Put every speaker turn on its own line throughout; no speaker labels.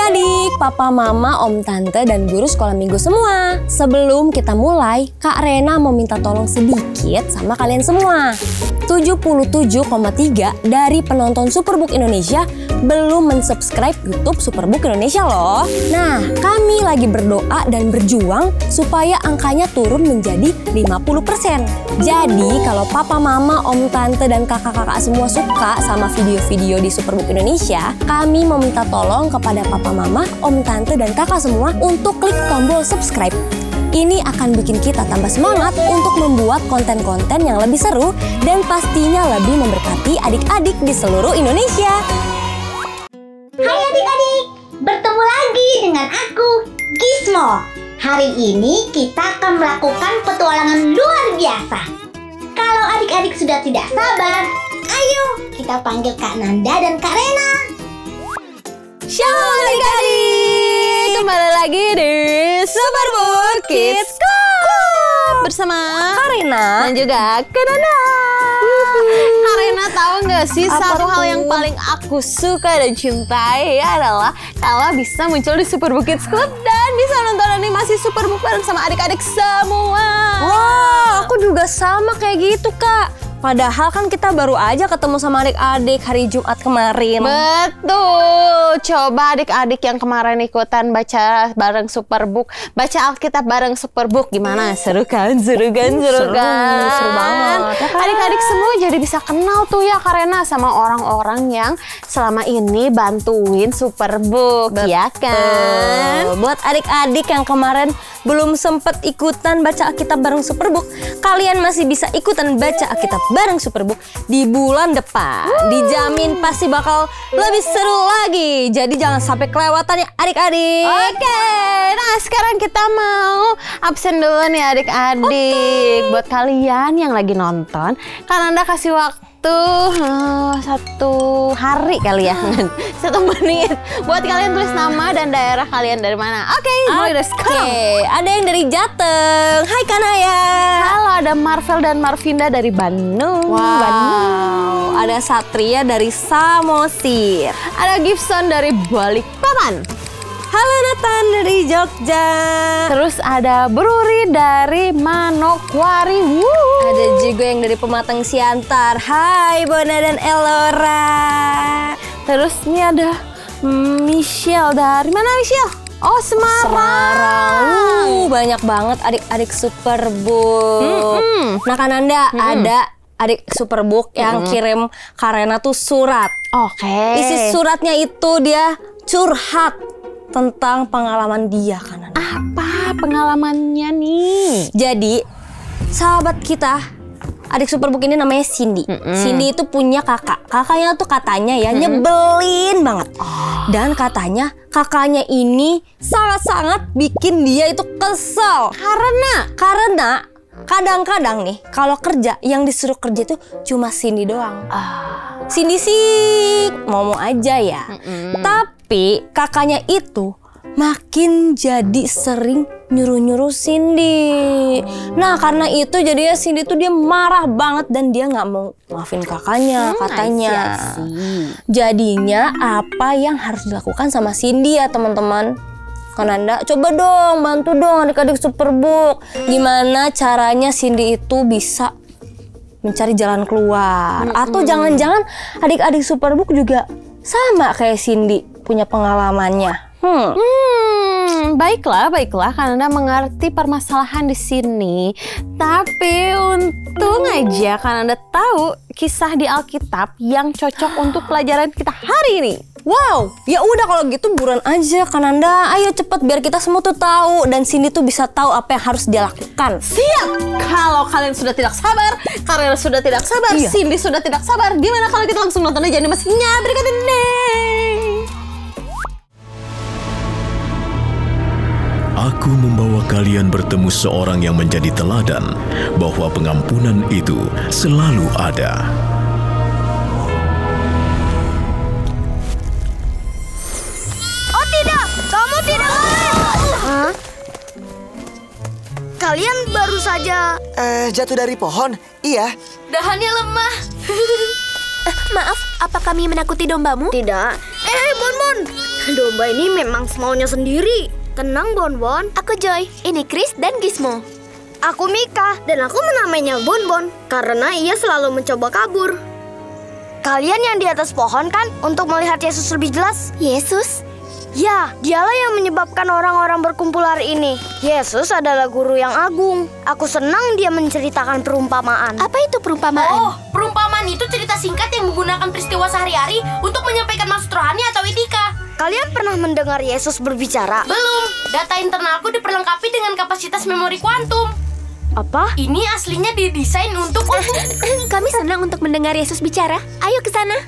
Adik-adik, papa, mama, om, tante, dan guru sekolah minggu semua. Sebelum kita mulai, Kak Rena mau minta tolong sedikit sama kalian semua. 77,3 dari penonton Superbook Indonesia belum mensubscribe YouTube Superbook Indonesia loh. Nah, kami lagi berdoa dan berjuang supaya angkanya turun menjadi 50%. Jadi, kalau papa, mama, om, tante, dan kakak-kakak semua suka sama video-video di Superbook Indonesia, kami meminta tolong kepada papa, mama, om, tante, dan kakak semua untuk klik tombol subscribe. Ini akan bikin kita tambah semangat untuk membuat konten-konten yang lebih seru dan pastinya lebih memberkati adik-adik di seluruh Indonesia.
Hai adik-adik, bertemu lagi dengan aku, Gizmo. Hari ini kita akan melakukan petualangan luar biasa. Kalau adik-adik sudah tidak sabar, ayo kita panggil Kak Nanda dan Kak Rena.
Shalom adik-adik, kembali lagi di Superbook Kids Club bersama Kak Rena dan juga Kak Nanda.
Kak Rena tahu nggak sih satu hal yang paling aku suka dan cintai adalah kalau bisa muncul di Superbook Kids Club dan bisa nonton animasi Superbook bareng sama adik-adik semua.
Wah, aku juga sama kayak gitu Kak. Padahal kan kita baru aja ketemu sama adik-adik hari Jumat kemarin.
Betul. Coba adik-adik yang kemarin ikutan baca bareng Superbook, baca Alkitab bareng Superbook, gimana? Seru kan? Seru kan? Seru kan?
Seru banget.
Adik-adik semua jadi bisa kenal tuh ya Kak Rena sama orang-orang yang selama ini bantuin Superbook, ya kan?
Buat adik-adik yang kemarin belum sempet ikutan baca Alkitab bareng Superbook, kalian masih bisa ikutan baca Alkitab bareng Superbook di bulan depan. Dijamin pasti bakal lebih seru lagi. Jadi jangan sampai kelewatan ya adik-adik.
Oke, nah sekarang kita mau absen dulu nih adik-adik. Buat kalian yang lagi nonton, kan Anda kasih waktu 1 hari kali ya, 1 menit. Buat kalian tulis nama dan daerah kalian dari mana. Oke, mulai dari sekarang.
Ada yang dari Jateng. Hai Kanaya.
Halo, ada Marvel dan Marvinda dari Bandung.
Wow. Ada Satria dari Samosir.
Ada Gibson dari Balikpapan.
Halo Nathan dari Jogja.
Terus ada Bruri dari Manokwari.
Ada juga yang dari Pematang Siantar. Hai Bona dan Elora.
Terus ini ada Michelle dari mana Michelle? Oh, Semarang.
Banyak banget adik-adik Superbook. Nah Kananda, ada adik Superbook yang kirim Kak Rena tuh surat.
Oke.
Isi suratnya itu dia curhat tentang pengalaman dia kan.
Apa pengalamannya nih?
Jadi sahabat kita adik Superbook ini namanya Cindy. Cindy itu punya kakak. Kakaknya tuh katanya ya nyebelin banget. Dan katanya kakaknya ini sangat-sangat bikin dia itu kesel. Karena kadang-kadang nih kalau kerja yang disuruh kerja itu cuma Cindy doang. Cindy sih mau aja ya. Tapi kakaknya itu makin jadi sering nyuruh-nyuruh Cindy. Nah karena itu jadinya Cindy tuh dia marah banget dan dia nggak mau maafin kakaknya katanya. Jadinya apa yang harus dilakukan sama Cindy ya teman-teman? Kananda, coba dong bantu dong adik-adik Superbook. Gimana caranya Cindy itu bisa mencari jalan keluar? Atau jangan-jangan adik-adik Superbook juga sama kayak Cindy punya pengalamannya?
Baiklah, karena Anda mengerti permasalahan di sini. Tapi untung aja kan Anda tahu kisah di Alkitab yang cocok untuk pelajaran kita hari ini.
Wow, ya udah kalau gitu buruan aja Kananda. Ayo cepet biar kita semua tuh tahu dan Cindy tuh bisa tahu apa yang harus dia lakukan.
Siap. Kalau kalian sudah tidak sabar, Karena sudah tidak sabar, Cindy sudah tidak sabar. Gimana kalau kita langsung nonton aja animasinya berikut ini?
Aku membawa kalian bertemu seorang yang menjadi teladan bahwa pengampunan itu selalu ada.
Oh tidak, kamu tidak boleh. Kalian baru saja
jatuh dari pohon? Iya.
dahannya lemah. Maaf, apa kami menakuti dombamu? Tidak. Bon.
Domba ini memang semaunya sendiri. Tenang, Bonbon. Aku Joy, ini Chris dan Gizmo. Aku Mika, dan aku menamainya Bonbon karena ia selalu mencoba kabur. Kalian yang di atas pohon kan untuk melihat Yesus lebih jelas? Yesus? Ya, dialah yang menyebabkan orang-orang berkumpul hari ini. Yesus adalah guru yang agung. Aku senang dia menceritakan perumpamaan.
Apa itu perumpamaan?
Oh, perumpamaan itu cerita singkat yang menggunakan peristiwa sehari-hari untuk menyampaikan maksud rohani atau etika. Kalian pernah mendengar Yesus berbicara? Belum. Data internalku diperlengkapi dengan kapasitas memori kuantum. Apa? Ini aslinya didesain untuk...
Kami senang untuk mendengar Yesus bicara. Ayo ke sana.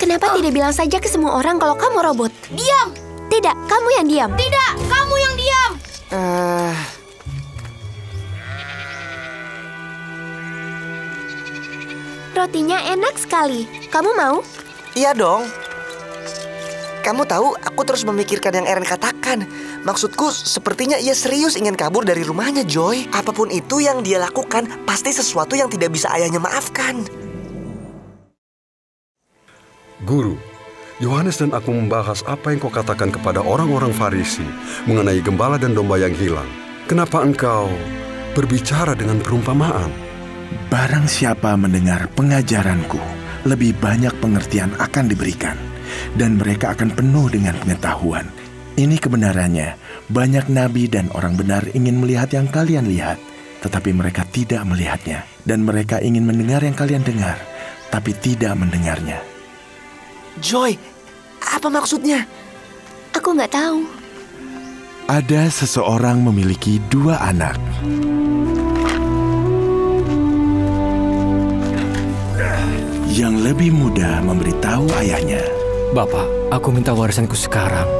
Kenapa tidak bilang saja ke semua orang kalau kamu robot?
Diam!
Tidak, kamu yang diam.
Tidak, kamu yang diam!
Rotinya enak sekali. Kamu mau?
Iya dong. Kamu tahu, aku terus memikirkan yang Eren katakan. Maksudku, sepertinya ia serius ingin kabur dari rumahnya, Joy. Apapun itu yang dia lakukan, pasti sesuatu yang tidak bisa ayahnya maafkan.
Guru, Yohanes dan aku membahas apa yang kau katakan kepada orang-orang Farisi mengenai gembala dan domba yang hilang. Kenapa engkau berbicara dengan perumpamaan?
Barang siapa mendengar pengajaranku, lebih banyak pengertian akan diberikan, dan mereka akan penuh dengan pengetahuan. Ini kebenarannya, banyak nabi dan orang benar ingin melihat yang kalian lihat, tetapi mereka tidak melihatnya. Dan mereka ingin mendengar yang kalian dengar, tapi tidak mendengarnya.
Joy, apa maksudnya?
Aku nggak tahu.
Ada seseorang memiliki 2 anak. Yang lebih muda memberitahu ayahnya,
Bapak, aku minta warisanku sekarang,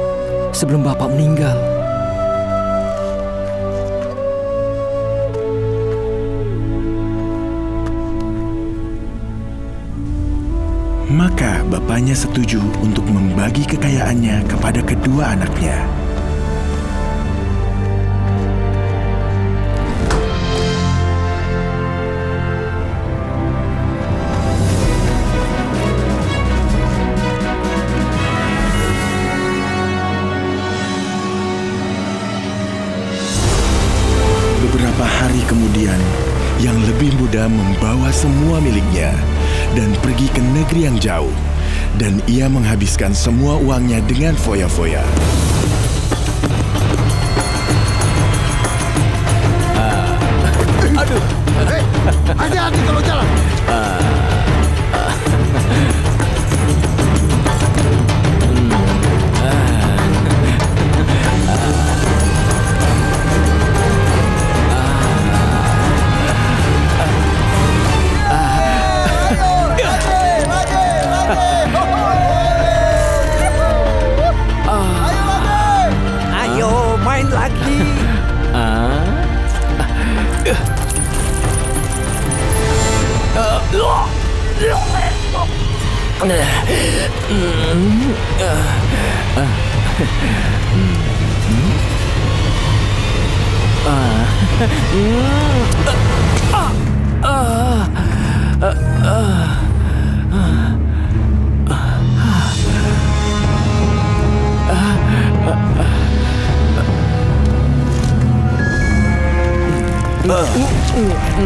sebelum Bapak meninggal.
Maka bapaknya setuju untuk membagi kekayaannya kepada kedua anaknya. Beberapa hari kemudian, yang lebih muda membawa semua miliknya dan pergi ke negeri yang jauh, dan ia menghabiskan semua uangnya dengan foya-foya.
Aduh, hati-hati kalau jalan.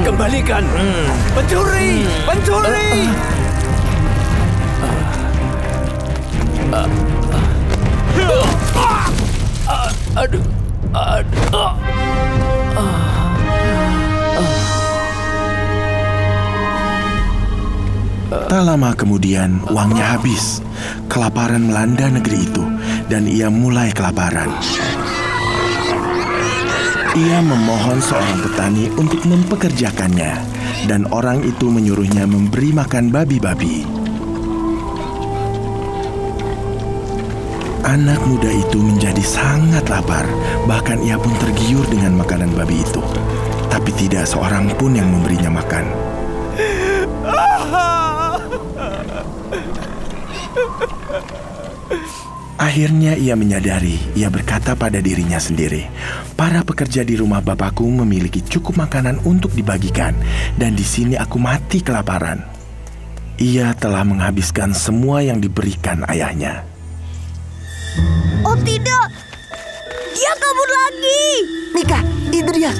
Kembalikan! Pencuri! Pencuri! Aduh!
Tak lama kemudian, uangnya habis. Kelaparan melanda negeri itu, dan ia mulai kelaparan. Ia memohon seorang petani untuk mempekerjakannya, dan orang itu menyuruhnya memberi makan babi-babi. Anak muda itu menjadi sangat lapar, bahkan ia pun tergiur dengan makanan babi itu. Tapi tidak seorang pun yang memberinya makan. Akhirnya ia menyadari, ia berkata pada dirinya sendiri, para pekerja di rumah bapakku memiliki cukup makanan untuk dibagikan, dan di sini aku mati kelaparan. ia telah menghabiskan semua yang diberikan ayahnya.
Oh tidak, dia kabur lagi.
Mika, itu dia.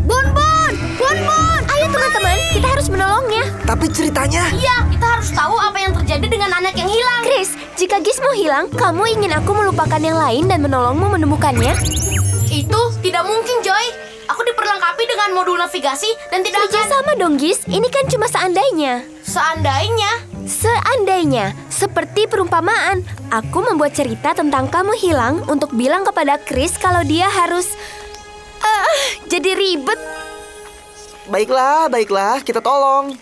Bonbon, Bonbon.
Ayo teman-teman, kita harus menolongnya.
Tapi ceritanya...
Iya, kita harus tahu apa yang terjadi dengan anak yang hilang. Chris, jika Gizmo hilang, kamu ingin aku melupakan yang lain dan menolongmu menemukannya? Itu tidak mungkin, Joy. Aku diperlengkapi dengan modul navigasi dan tidak akan... sama dong, Giz. Ini kan cuma seandainya. Seandainya? Seandainya. Seperti perumpamaan. Aku membuat cerita tentang kamu hilang untuk bilang kepada Chris kalau dia harus... jadi ribet.
Baiklah, kita tolong.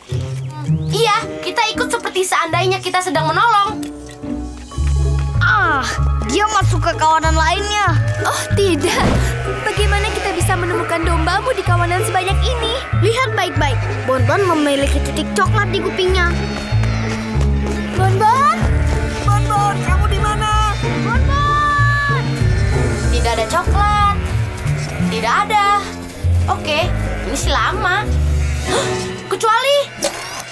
Iya, kita ikut seperti seandainya kita sedang menolong.
Dia masuk ke kawanan lainnya.
Oh tidak, bagaimana kita bisa menemukan dombamu di kawanan sebanyak ini?
Lihat baik-baik, Bonbon memiliki titik coklat di kupingnya.
Bonbon?
Bonbon, kamu di mana?
Bonbon! Tidak ada coklat. Tidak ada. Oke, ini sih lama. Kecuali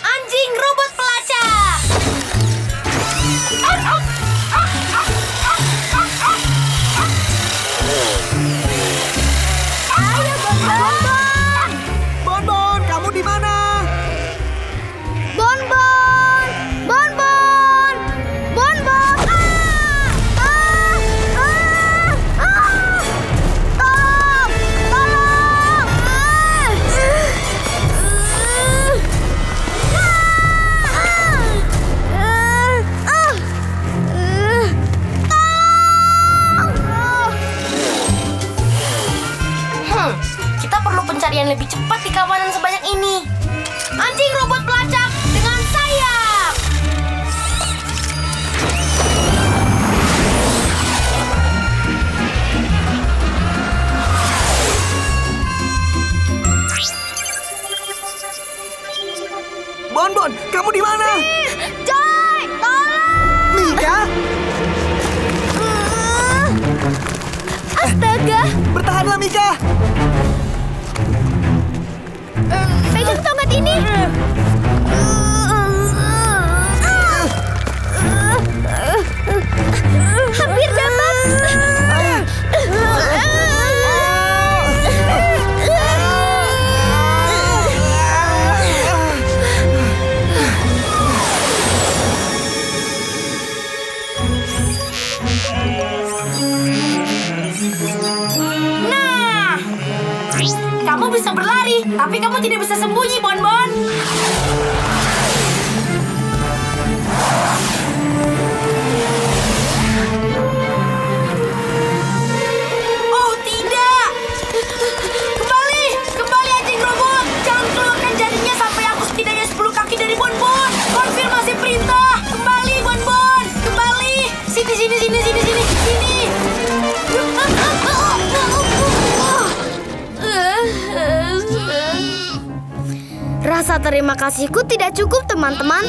anjing robot pelacak. Ayo Bonbon.
Bonbon, kamu di mana?
Bonbon, Bonbon, Bonbon.
Kita perlu pencarian lebih cepat di kawanan sebanyak ini. Anjing robot pelacak dengan sayap.
Bonbon, kamu di mana?
Joy, tolong!
Mika?
Astaga!
Bertahanlah, Mika!
Pegang tongkat ini. Hampir dapat. Nah, kamu bisa berlari, tapi kamu tidak bisa sembunyi, Bonbon. Oh, tidak. Kembali anjing robot. Jangan keluarkan jarinya sampai aku setidaknya 10 kaki dari Bonbon. Konfirmasi perintah. Kembali, Bonbon. Kembali. Sini.
Rasa terima kasihku tidak cukup, teman-teman.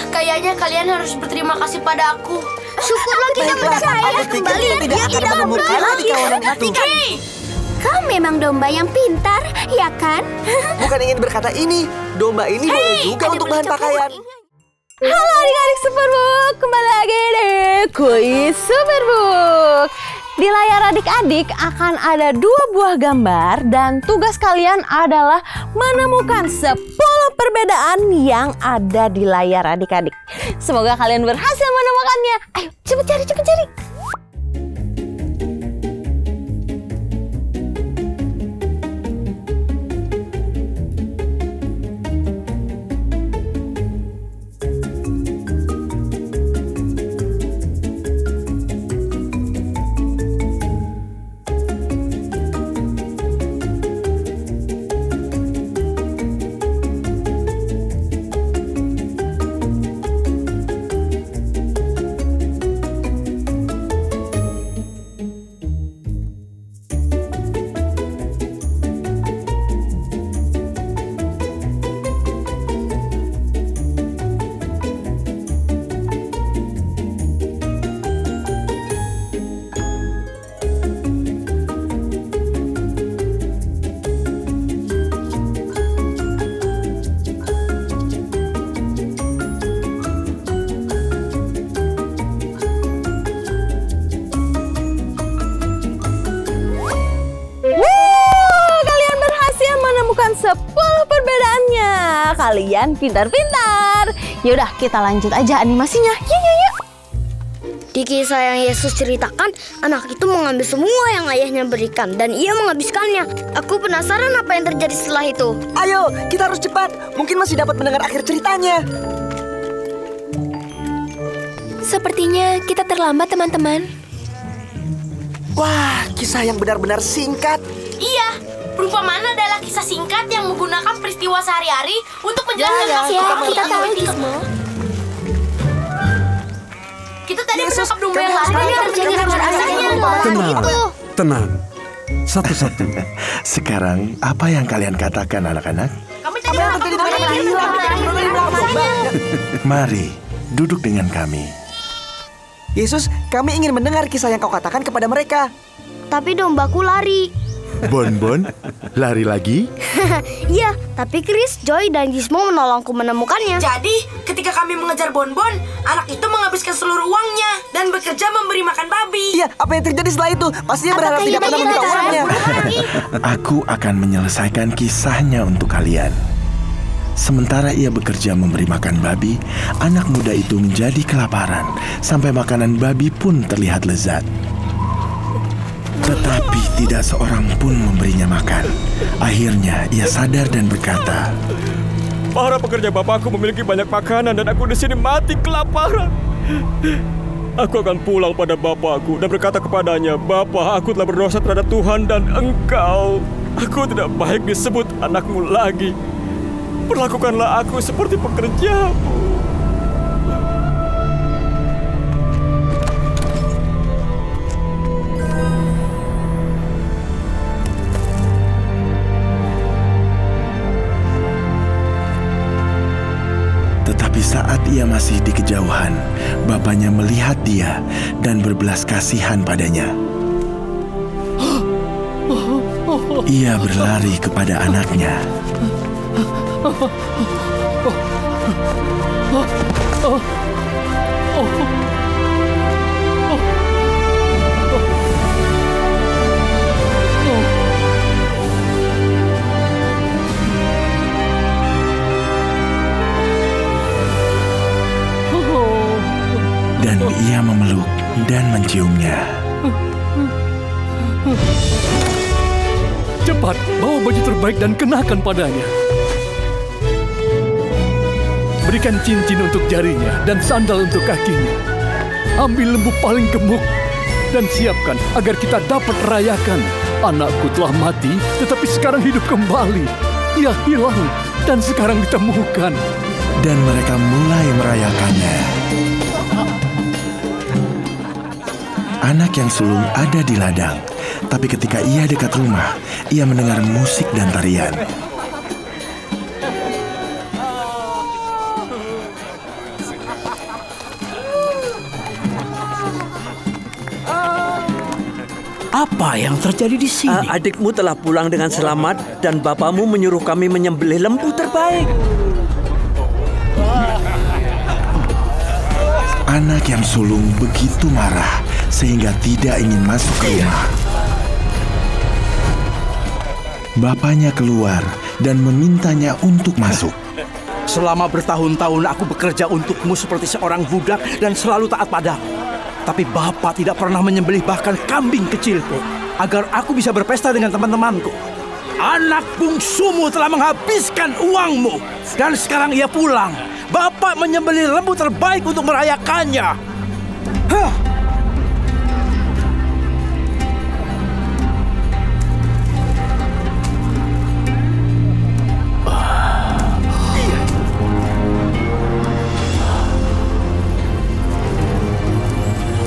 Kayaknya kalian harus berterima kasih pada aku.
Syukurlah kita percaya kembali. Dia tidak
menemukan di kawanan itu.
Hey!
Kau memang domba yang pintar, ya kan?
Bukan ingin berkata ini. Domba ini boleh juga untuk bahan pakaian.
Halo adik-adik Superbook, kembali lagi di Kuis Superbook. Di layar adik-adik akan ada 2 buah gambar dan tugas kalian adalah menemukan 10 perbedaan yang ada di layar adik-adik. Semoga kalian berhasil menemukannya. Ayo, cepet cari. kalian pintar-pintar. Yaudah, kita lanjut aja animasinya. Yuk.
Di kisah yang Yesus ceritakan, anak itu mengambil semua yang ayahnya berikan dan ia menghabiskannya. Aku penasaran apa yang terjadi setelah itu.
Ayo, kita harus cepat. Mungkin masih dapat mendengar akhir ceritanya.
Sepertinya kita terlambat, teman-teman.
Wah, kisah yang benar-benar singkat.
Iya, perumpamaan adalah kisah singkat yang menggunakan peristiwa sehari-hari untuk menjelaskan kasih
kita tahu Gizmo.
Kita tadi menangkap domba yang lain dan terjadi asaknya.
Tenang. Satu-satu.
Sekarang, apa yang kalian katakan anak-anak?
Kami tadi menangkap domba yang hilang.
Mari, duduk dengan kami.
Yesus, kami ingin mendengar kisah yang kau katakan kepada mereka.
Tapi dombaku lari.
Bonbon, lari lagi?
Iya, tapi Chris, Joy, dan Gizmo menolongku menemukannya.
Jadi, ketika kami mengejar Bonbon, anak itu menghabiskan seluruh uangnya dan bekerja memberi makan babi.
Iya, apa yang terjadi setelah itu? Pastinya berharap tidak pernah meminta uangnya.
Aku akan menyelesaikan kisahnya untuk kalian. Sementara ia bekerja memberi makan babi, anak muda itu menjadi kelaparan, sampai makanan babi pun terlihat lezat. Tetapi tidak seorang pun memberinya makan. Akhirnya ia sadar dan berkata,
Para pekerja bapakku memiliki banyak makanan dan aku di sini mati kelaparan. Aku akan pulang pada bapakku dan berkata kepadanya, Bapa, aku telah berdosa terhadap Tuhan dan engkau. Aku tidak baik disebut anakmu lagi. Perlakukanlah aku seperti pekerjamu.
Tetapi saat ia masih di kejauhan, bapaknya melihat dia dan berbelas kasihan padanya. Ia berlari kepada anaknya. Dan ia memeluk dan menciumnya.
Cepat, bawa baju terbaik dan kenakan padanya. Berikan cincin untuk jarinya dan sandal untuk kakinya. Ambil lembu paling gemuk dan siapkan agar kita dapat merayakan. Anakku telah mati, tetapi sekarang hidup kembali. Ia hilang dan sekarang ditemukan.
Dan mereka mulai merayakannya. Anak yang sulung ada di ladang, tapi ketika ia dekat rumah, ia mendengar musik dan tarian.
Apa yang terjadi di sini? Adikmu telah pulang dengan selamat dan bapamu menyuruh kami menyembelih lembu terbaik.
Anak yang sulung begitu marah sehingga tidak ingin masuk ke rumah. Bapaknya keluar dan memintanya untuk masuk.
Selama bertahun-tahun aku bekerja untukmu seperti seorang budak dan selalu taat padamu. Tapi Bapak tidak pernah menyembelih bahkan kambing kecilku agar aku bisa berpesta dengan teman-temanku. Anak bungsumu telah menghabiskan uangmu dan sekarang ia pulang. Bapak menyembelih lembu terbaik untuk merayakannya. Hah!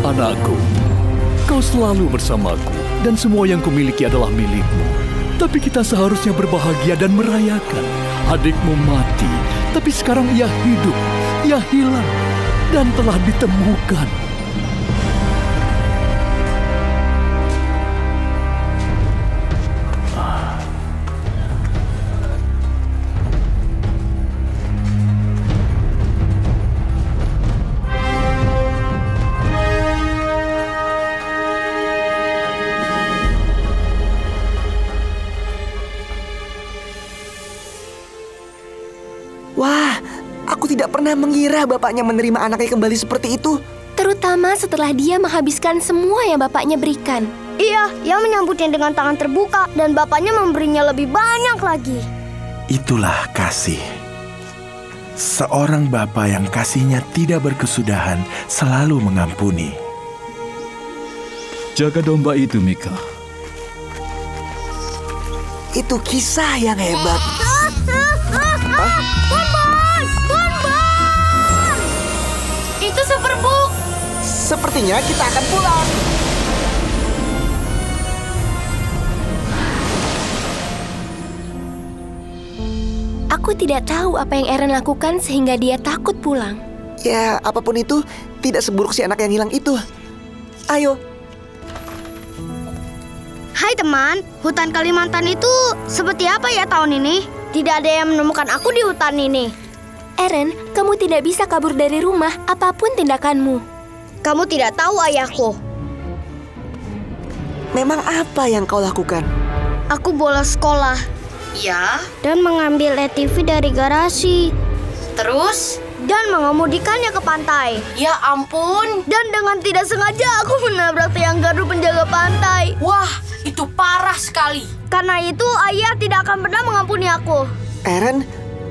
Anakku, kau selalu bersamaku dan semua yang kumiliki adalah milikmu. Tapi kita seharusnya berbahagia dan merayakan. Adikmu mati, tapi sekarang ia hidup, ia hilang, dan telah ditemukan.
pernah mengira bapaknya menerima anaknya kembali seperti itu.
Terutama setelah dia menghabiskan semua yang bapaknya berikan.
Iya, ia menyambutnya dengan tangan terbuka dan bapaknya memberinya lebih banyak lagi.
Itulah kasih. Seorang bapa yang kasihnya tidak berkesudahan selalu mengampuni.
Jaga domba itu, Mika.
Itu kisah yang hebat.
Bonbon! Bonbon!
Itu Superbook.
Sepertinya kita akan pulang.
Aku tidak tahu apa yang Eren lakukan sehingga dia takut pulang.
Ya, apapun itu, tidak seburuk si anak yang hilang itu. Ayo.
Hai teman, hutan Kalimantan itu seperti apa ya tahun ini? Tidak ada yang menemukan aku di hutan ini.
Eren, kamu tidak bisa kabur dari rumah apapun tindakanmu.
Kamu tidak tahu ayahku.
Memang apa yang kau lakukan?
Aku bolos sekolah.
Ya.
Dan mengambil ATV dari garasi.
Terus?
Dan mengemudikannya ke pantai.
Ya ampun.
Dan dengan tidak sengaja aku menabrak tiang gardu penjaga pantai.
Wah, itu parah sekali.
Karena itu ayah tidak akan pernah mengampuni aku.
Eren,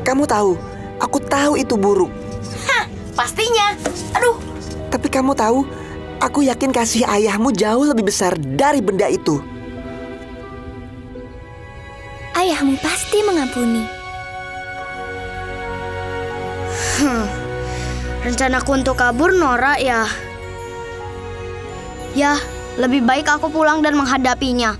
kamu tahu, aku tahu itu buruk.
Hah, pastinya. Aduh.
Tapi kamu tahu, aku yakin kasih ayahmu jauh lebih besar dari benda itu.
Ayahmu pasti mengampuni.
Rencanaku untuk kabur norak ya. Ya, lebih baik aku pulang dan menghadapinya.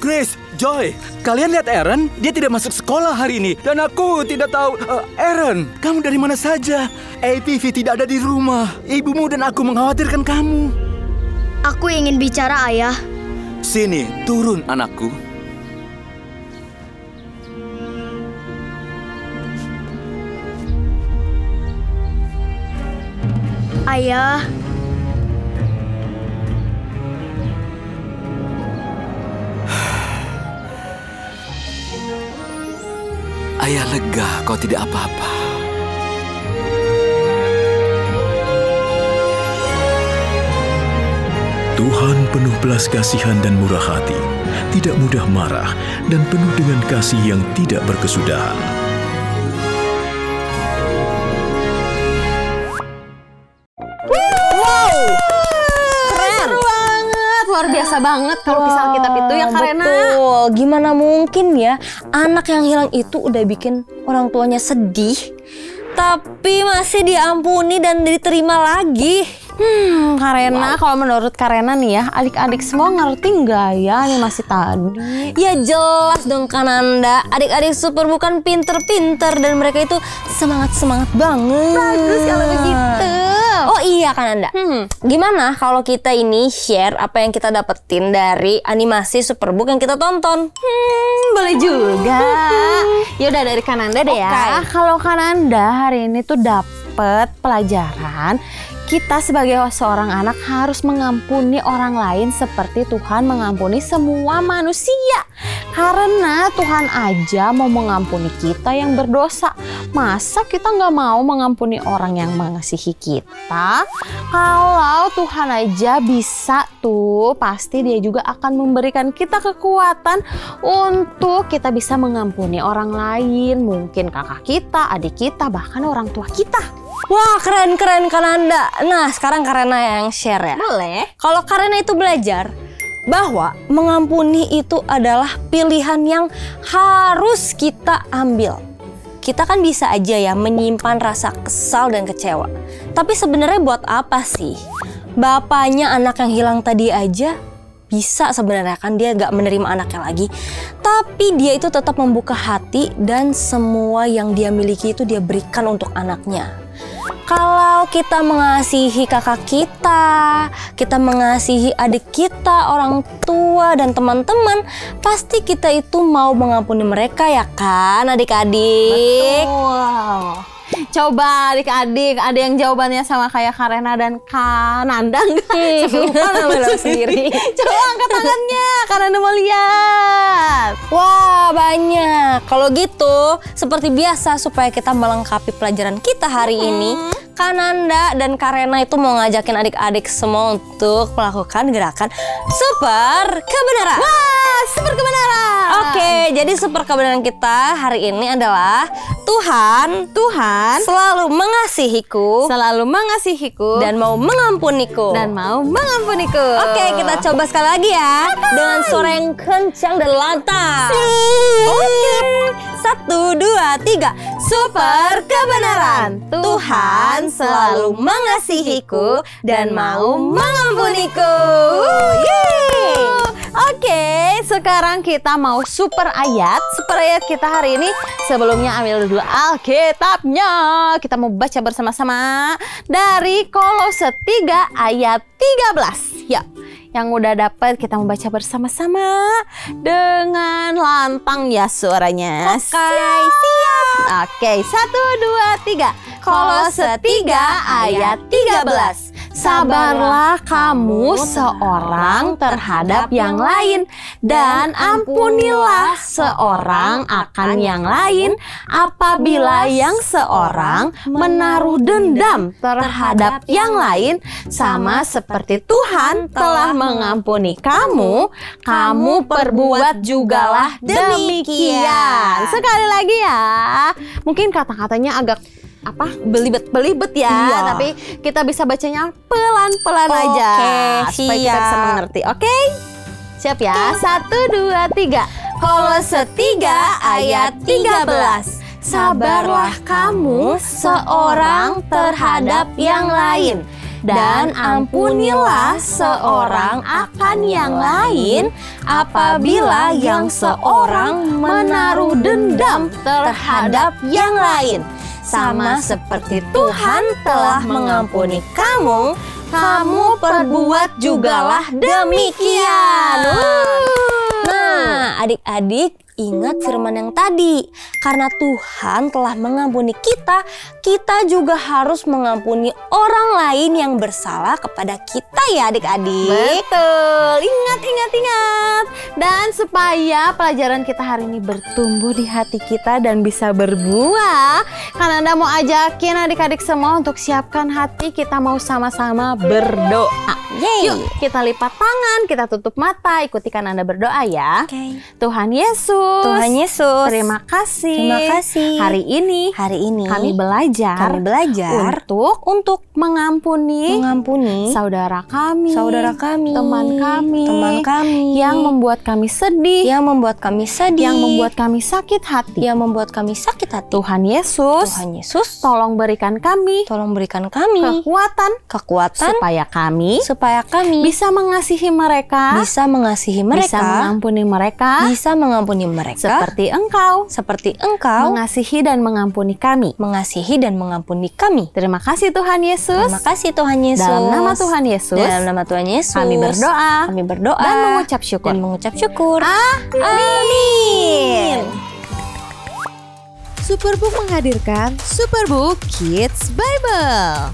Grace, Joy, kalian lihat Eren? Dia tidak masuk sekolah hari ini. Dan aku tidak tahu... Eren, kamu dari mana saja? ATV tidak ada di rumah. Ibumu dan aku mengkhawatirkan kamu.
Aku ingin bicara, ayah.
Sini, turun anakku.
Ayah.
Ayah lega kau tidak apa-apa.
Tuhan penuh belas kasihan dan murah hati, tidak mudah marah, dan penuh dengan kasih yang tidak berkesudahan.
Wow, keren banget, luar biasa banget kalau kisah Alkitab itu ya Karena.
Betul, gimana mungkin ya anak yang hilang itu udah bikin orang tuanya sedih, tapi masih diampuni dan diterima lagi.
Karena kalau menurut Karena nih ya, adik-adik semua ngerti nggak ya animasi tadi?
Ya jelas dong Kananda, adik-adik super bukan pinter-pinter dan mereka itu semangat-semangat banget.
Bagus kalau begitu.
Oh iya Kananda, gimana kalau kita ini share apa yang kita dapetin dari animasi Superbook yang kita tonton?
Boleh juga. Yaudah dari Kananda deh ya. Kalau Kananda hari ini tuh dapet pelajaran, kita sebagai seorang anak harus mengampuni orang lain seperti Tuhan mengampuni semua manusia. Karena Tuhan aja mau mengampuni kita yang berdosa. Masa kita nggak mau mengampuni orang yang mengasihi kita? Kalau Tuhan aja bisa tuh, pasti dia juga akan memberikan kita kekuatan untuk kita bisa mengampuni orang lain. Mungkin kakak kita, adik kita, bahkan orang tua kita.
Wah keren Kananda. Nah sekarang Karena yang share ya.
Boleh.
Kalau Karena itu belajar bahwa mengampuni itu adalah pilihan yang harus kita ambil. Kita kan bisa aja ya menyimpan rasa kesal dan kecewa. Tapi sebenarnya buat apa sih? Bapaknya anak yang hilang tadi aja bisa sebenarnya kan dia gak menerima anaknya lagi. Tapi dia itu tetap membuka hati dan semua yang dia miliki itu dia berikan untuk anaknya. Kalau kita mengasihi kakak kita mengasihi adik kita, orang tua dan teman-teman, pasti kita itu mau mengampuni mereka ya kan adik-adik?
Betul. Coba adik-adik, ada yang jawabannya sama kayak Karena dan Kananda nggak? Lupa nama sendiri. Coba angkat tangannya, Kananda mau lihat.
Wah, banyak. Kalau gitu, seperti biasa supaya kita melengkapi pelajaran kita hari ini, Kananda dan Karena itu mau ngajakin adik-adik semua untuk melakukan gerakan super kebenaran.
Wah, super kebenaran.
Oke, jadi super kebenaran kita hari ini adalah Tuhan selalu mengasihiku dan mau mengampuniku. Oke, kita coba sekali lagi ya dengan suara yang kencang dan lantang. Oke, 1, 2, 3. Super kebenaran. Tuhan selalu mengasihiku dan mau mengampuniku.
Oke, sekarang kita mau super ayat. Super ayat kita hari ini, sebelumnya ambil dulu Alkitabnya. Kita mau baca bersama-sama dari Kolose 3 ayat 13. Ya, yang udah dapat kita mau baca bersama-sama dengan lantang ya suaranya.
Siap.
Oke, 1, 2, 3. Kolose 3 ayat 13. Sabarlah kamu seorang terhadap yang lain, dan ampunilah seorang akan yang lain apabila yang seorang menaruh dendam terhadap yang lain, sama seperti Tuhan telah mengampuni kamu, kamu perbuat jugalah demikian. Sekali lagi ya, mungkin kata-katanya agak belibet ya, tapi kita bisa bacanya pelan-pelan aja supaya kita bisa mengerti. Oke? Siap ya? 1, 2, 3. Kolose 3 ayat 13. Sabarlah kamu seorang terhadap yang lain, dan ampunilah seorang akan yang lain apabila yang seorang menaruh dendam terhadap yang lain, sama seperti Tuhan telah mengampuni kamu, kamu perbuat jugalah demikian.
Nah, adik-adik, ingat firman yang tadi. Karena Tuhan telah mengampuni kita, kita juga harus mengampuni orang lain yang bersalah kepada kita ya adik-adik.
Betul, ingat. Dan supaya pelajaran kita hari ini bertumbuh di hati kita dan bisa berbuah, Kananda mau ajakin adik-adik semua untuk siapkan hati, kita mau sama-sama berdoa. Yuk, kita lipat tangan, kita tutup mata, ikuti Kananda berdoa ya. Tuhan Yesus, terima kasih. Hari ini kami belajar untuk mengampuni saudara kami, teman kami yang membuat kami sedih, yang membuat kami sakit hati, Tuhan Yesus, tolong berikan kami kekuatan supaya kami bisa mengasihi mereka, bisa mengampuni mereka, seperti Engkau mengasihi dan mengampuni kami. Terima kasih Tuhan Yesus. Dalam nama Tuhan Yesus. Kami berdoa dan mengucap syukur. Amin.
Superbook menghadirkan Superbook Kids Bible.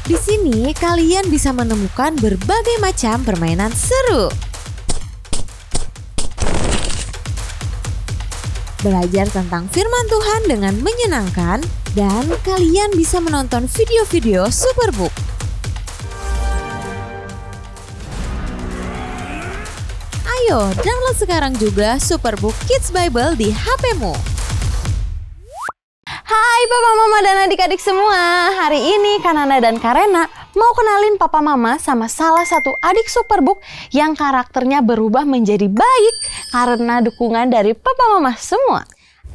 Di sini kalian bisa menemukan berbagai macam permainan seru. Belajar tentang firman Tuhan dengan menyenangkan, dan kalian bisa menonton video-video Superbook. Ayo, download sekarang juga Superbook Kids Bible di HP-mu.
Hai Papa Mama dan adik-adik semua. Hari ini Kananda dan Karena mau kenalin Papa Mama sama salah satu adik Superbook yang karakternya berubah menjadi baik karena dukungan dari Papa Mama semua.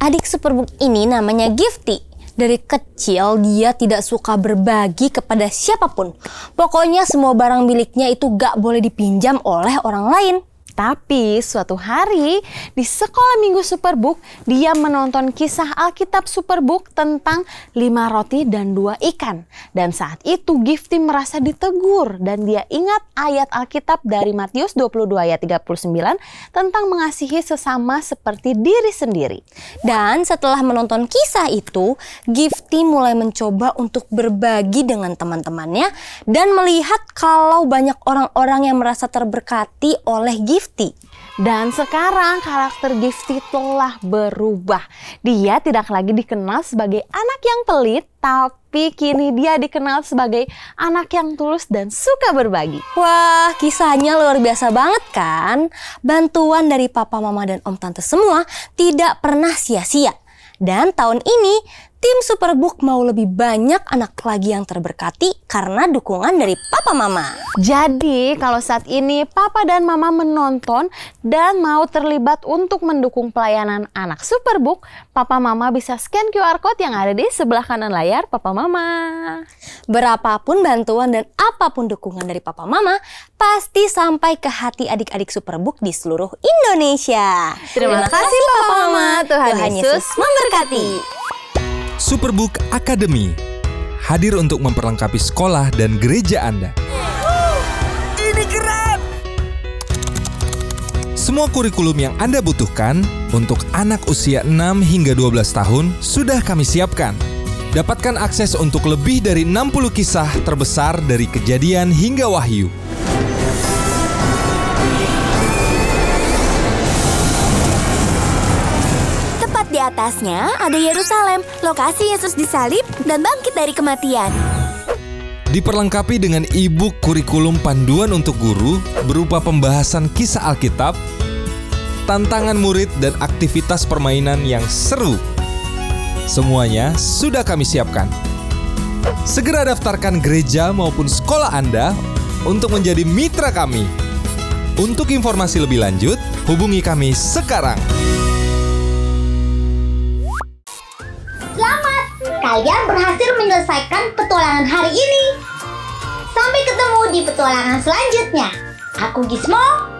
Adik Superbook ini namanya Gifty. Dari kecil dia tidak suka berbagi kepada siapapun. Pokoknya semua barang miliknya itu gak boleh dipinjam oleh orang lain.
Tapi suatu hari di sekolah minggu Superbook, dia menonton kisah Alkitab Superbook tentang 5 roti dan 2 ikan. Dan saat itu Gifty merasa ditegur dan dia ingat ayat Alkitab dari Matius 22 ayat 39 tentang mengasihi sesama seperti diri sendiri.
Dan setelah menonton kisah itu, Gifty mulai mencoba untuk berbagi dengan teman-temannya dan melihat kalau banyak orang-orang yang merasa terberkati oleh Gifty.
Dan sekarang karakter Gifty telah berubah. Dia tidak lagi dikenal sebagai anak yang pelit, tapi kini dia dikenal sebagai anak yang tulus dan suka berbagi.
Wah, kisahnya luar biasa banget kan? Bantuan dari papa, mama, dan om tante semua tidak pernah sia-sia. Dan tahun ini, tim Superbook mau lebih banyak anak lagi yang terberkati karena dukungan dari papa mama.
Jadi kalau saat ini papa dan mama menonton dan mau terlibat untuk mendukung pelayanan anak Superbook, papa mama bisa scan QR Code yang ada di sebelah kanan layar papa mama.
Berapapun bantuan dan apapun dukungan dari papa mama, pasti sampai ke hati adik-adik Superbook di seluruh Indonesia.
Terima kasih papa mama, Tuhan Yesus memberkati.
Superbook Academy hadir untuk memperlengkapi sekolah dan gereja Anda.
Ini keren!
Semua kurikulum yang Anda butuhkan untuk anak usia 6 hingga 12 tahun sudah kami siapkan. Dapatkan akses untuk lebih dari 60 kisah terbesar dari Kejadian hingga Wahyu.
Di atasnya ada Yerusalem, lokasi Yesus disalib dan bangkit dari kematian.
Diperlengkapi dengan e-book kurikulum panduan untuk guru berupa pembahasan kisah Alkitab, tantangan murid dan aktivitas permainan yang seru. Semuanya sudah kami siapkan. Segera daftarkan gereja maupun sekolah Anda untuk menjadi mitra kami. Untuk informasi lebih lanjut, hubungi kami sekarang.
Kalian berhasil menyelesaikan petualangan hari ini. Sampai ketemu di petualangan selanjutnya. Aku Gizmo.